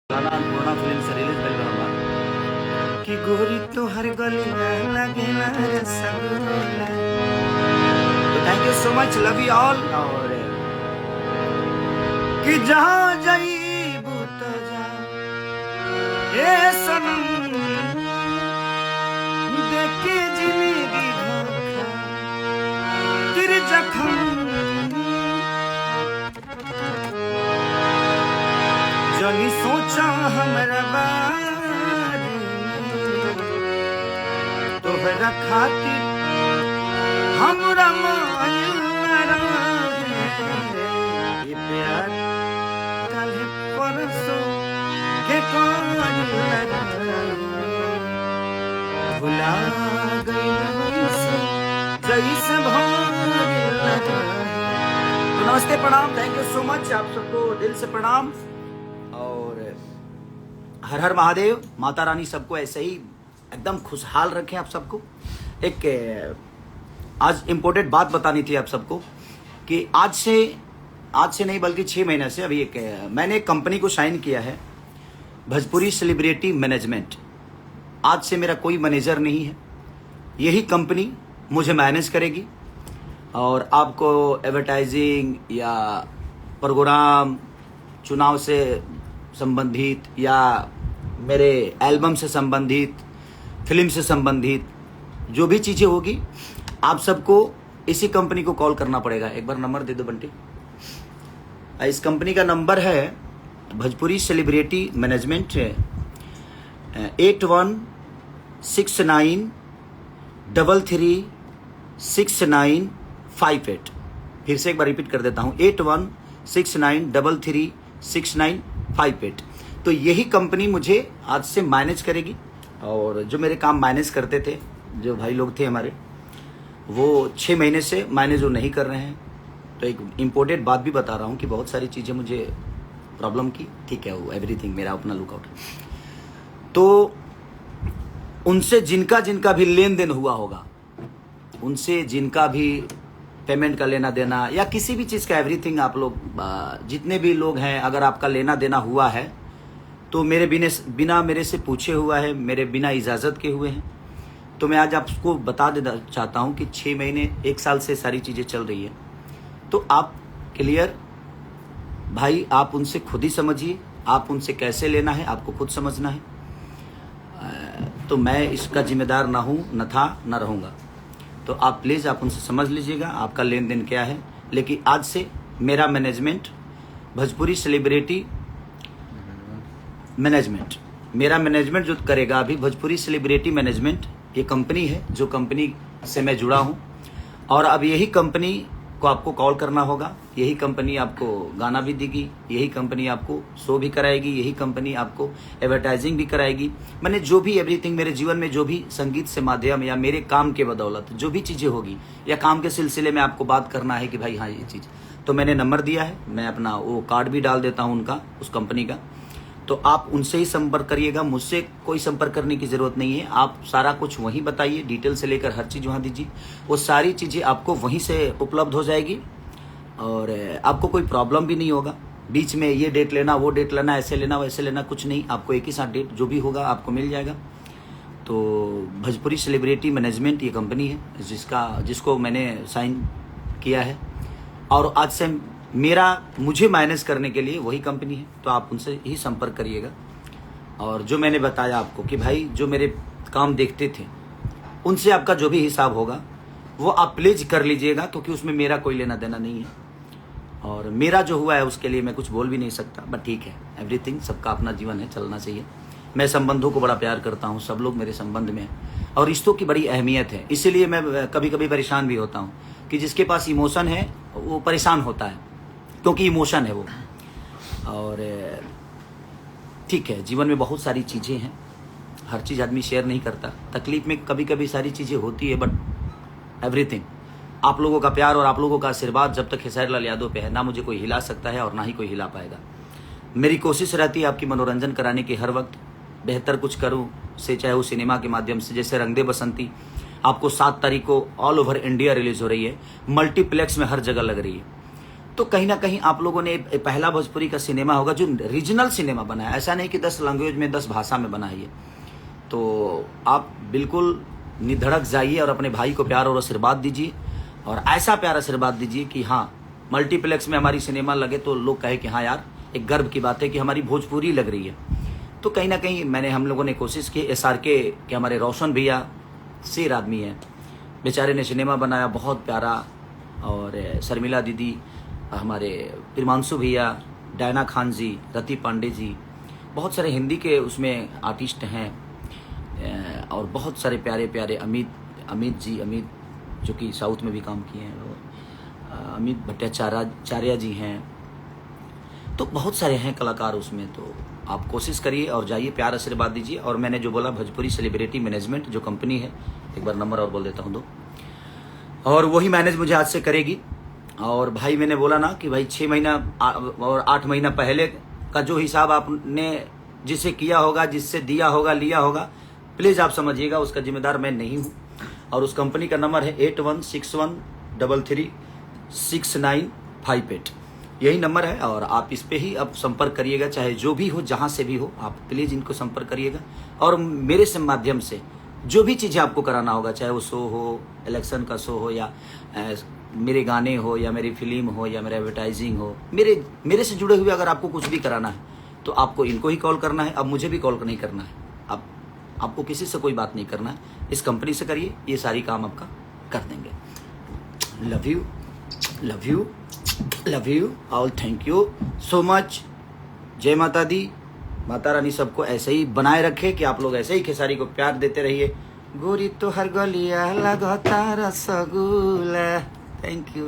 गाना अन्नपूर्णा फिल्म से रिलीज भइल बा कि गोरी तोहर गलिया लागेला रसगुल्ला। तो thank you so much, love you all. और कि जहाँ जाइबू तो जा ए सनम, देखे जिंदगी धोखा तेरे जख्म जनी सोचा हमरा बारे में, तोहरा खातिर हमरा मायल न रहे। ये प्यार कल परसों के काल भुला गई से जैसे भागिल लगा। तो नमस्ते, प्रणाम, थैंक यू सो मच, आप सबको दिल से प्रणाम। और हर हर महादेव, माता रानी सबको ऐसे ही एकदम खुशहाल रखें। आप सबको एक आज इम्पोर्टेंट बात बतानी थी आप सबको कि आज से नहीं बल्कि 6 महीने से अभी मैंने एक कंपनी को साइन किया है, भोजपुरी सेलिब्रिटी मैनेजमेंट। आज से मेरा कोई मैनेजर नहीं है, यही कंपनी मुझे मैनेज करेगी और आपको एडवर्टाइजिंग या प्रोग्राम, चुनाव से संबंधित या मेरे एल्बम से संबंधित, फिल्म से संबंधित जो भी चीज़ें होगी, आप सबको इसी कंपनी को कॉल करना पड़ेगा। एक बार नंबर दे दो बंटी। इस कंपनी का नंबर है भोजपुरी सेलिब्रिटी मैनेजमेंट 8169336958। फिर से एक बार रिपीट कर देता हूँ, 8169336958। तो यही कंपनी मुझे आज से मैनेज करेगी। और जो मेरे काम मैनेज करते थे, जो भाई लोग थे हमारे, वो 6 महीने से मैनेज वो नहीं कर रहे हैं। तो एक इम्पोर्टेंट बात भी बता रहा हूँ कि बहुत सारी चीज़ें मुझे प्रॉब्लम की, ठीक है, वो एवरीथिंग मेरा अपना लुकआउट। तो उनसे जिनका जिनका भी लेन देन हुआ होगा, उनसे जिनका भी पेमेंट का लेना देना या किसी भी चीज़ का एवरीथिंग, आप लोग जितने भी लोग हैं, अगर आपका लेना देना हुआ है तो मेरे बिना मेरे से पूछे हुआ है, मेरे बिना इजाज़त के हुए हैं। तो मैं आज आपको बता देना चाहता हूं कि 6 महीने 1 साल से सारी चीज़ें चल रही है। तो आप क्लियर भाई, आप उनसे खुद ही समझिए, आप उनसे कैसे लेना है आपको खुद समझना है। तो मैं इसका जिम्मेदार ना हूँ, न था, न रहूँगा। तो आप प्लीज़ आप उनसे समझ लीजिएगा आपका लेन देन क्या है। लेकिन आज से मेरा मैनेजमेंट भोजपुरी सेलिब्रिटी मैनेजमेंट, मेरा मैनेजमेंट जो करेगा अभी भोजपुरी सेलिब्रिटी मैनेजमेंट, ये कंपनी है जो कंपनी से मैं जुड़ा हूँ। और अब यही कंपनी को आपको कॉल करना होगा, यही कंपनी आपको गाना भी देगी, यही कंपनी आपको शो भी कराएगी, यही कंपनी आपको एडवर्टाइजिंग भी कराएगी। मैंने जो भी एवरीथिंग मेरे जीवन में जो भी संगीत से माध्यम या मेरे काम के बदौलत जो भी चीज़ें होगी या काम के सिलसिले में आपको बात करना है कि भाई हाँ ये चीज़, तो मैंने नंबर दिया है, मैं अपना वो कार्ड भी डाल देता हूँ उनका, उस कंपनी का। तो आप उनसे ही संपर्क करिएगा, मुझसे कोई संपर्क करने की ज़रूरत नहीं है। आप सारा कुछ वहीं बताइए, डिटेल से लेकर हर चीज़ वहाँ दीजिए, वो सारी चीज़ें आपको वहीं से उपलब्ध हो जाएगी और आपको कोई प्रॉब्लम भी नहीं होगा। बीच में ये डेट लेना, वो डेट लेना, ऐसे लेना, वैसे लेना, कुछ नहीं, आपको एक ही साथ डेट जो भी होगा आपको मिल जाएगा। तो भोजपुरी सेलिब्रिटी मैनेजमेंट ये कंपनी है जिसको मैंने साइन किया है और आज से मुझे मैनेज करने के लिए वही कंपनी है। तो आप उनसे ही संपर्क करिएगा। और जो मैंने बताया आपको कि भाई जो मेरे काम देखते थे, उनसे आपका जो भी हिसाब होगा वो आप प्लीज कर लीजिएगा, क्योंकि उसमें मेरा कोई लेना देना नहीं है। और मेरा जो हुआ है उसके लिए मैं कुछ बोल भी नहीं सकता, बट ठीक है, एवरीथिंग, सबका अपना जीवन है, चलना चाहिए। मैं संबंधों को बड़ा प्यार करता हूँ, सब लोग मेरे संबंध में हैं और रिश्तों की बड़ी अहमियत है। इसीलिए मैं कभी कभी परेशान भी होता हूँ कि जिसके पास इमोशन है वो परेशान होता है, क्योंकि इमोशन है वो। और ठीक है, जीवन में बहुत सारी चीज़ें हैं, हर चीज़ आदमी शेयर नहीं करता, तकलीफ में कभी कभी सारी चीज़ें होती है, बट एवरीथिंग आप लोगों का प्यार और आप लोगों का आशीर्वाद जब तक खेसारी लाल यादव पे है, ना मुझे कोई हिला सकता है और ना ही कोई हिला पाएगा। मेरी कोशिश रहती है आपकी मनोरंजन कराने की, हर वक्त बेहतर कुछ करूँ से, चाहे वो सिनेमा के माध्यम से, जैसे रंग दे बसंती आपको 7 तारीख को ऑल ओवर इंडिया रिलीज हो रही है, मल्टीप्लेक्स में हर जगह लग रही है। तो कहीं ना कहीं आप लोगों ने पहला भोजपुरी का सिनेमा होगा जो रीजनल सिनेमा बना है, ऐसा नहीं कि 10 लैंग्वेज में 10 भाषा में बना है ये। तो आप बिल्कुल निधड़क जाइए और अपने भाई को प्यार और आशीर्वाद दीजिए, और ऐसा प्यार आशीर्वाद दीजिए कि हाँ मल्टीप्लेक्स में हमारी सिनेमा लगे तो लोग कहे कि हाँ यार एक गर्व की बात है कि हमारी भोजपुरी लग रही है। तो कहीं ना कहीं हम लोगों ने कोशिश की। SRK के हमारे रोशन भैया शेर आदमी है, बेचारे ने सिनेमा बनाया बहुत प्यारा, और शर्मिला दीदी, हमारे प्रिमांशु भैया, डायना खान जी, रति पांडे जी, बहुत सारे हिंदी के उसमें आर्टिस्ट हैं, और बहुत सारे प्यारे प्यारे अमित जो कि साउथ में भी काम किए हैं, और अमित भट्टाचार्य जी हैं। तो बहुत सारे हैं कलाकार उसमें। तो आप कोशिश करिए और जाइए, प्यार आशीर्वाद दीजिए। और मैंने जो बोला भोजपुरी सेलिब्रिटी मैनेजमेंट जो कंपनी है, एक बार नंबर और बोल देता हूँ 2, और वही मैनेज मुझे आज से करेगी। और भाई मैंने बोला ना कि भाई 6 महीना और 8 महीना पहले का जो हिसाब आपने जिसे किया होगा, जिससे दिया होगा, लिया होगा, प्लीज़ आप समझिएगा उसका जिम्मेदार मैं नहीं हूँ। और उस कंपनी का नंबर है 8161336958, यही नंबर है। और आप इस पे ही अब संपर्क करिएगा, चाहे जो भी हो, जहाँ से भी हो, आप प्लीज़ इनको संपर्क करिएगा। और मेरे से माध्यम से जो भी चीज़ें आपको कराना होगा, चाहे वो शो हो, इलेक्शन का शो हो, या मेरे गाने हो, या मेरी फिल्म हो, या मेरा एडवर्टाइजिंग हो, मेरे से जुड़े हुए अगर आपको कुछ भी कराना है तो आपको इनको ही कॉल करना है। अब मुझे भी कॉल नहीं करना है, अब आपको किसी से कोई बात नहीं करना है, इस कंपनी से करिए, ये सारी काम आपका कर देंगे। Love you, love you, love you all, thank you so much. जय माता दी, माता रानी सबको ऐसे ही बनाए रखे कि आप लोग ऐसे ही खेसारी को प्यार देते रहिए। गोरी तो हर गलिया लगातार रसगुल्ला। Thank you.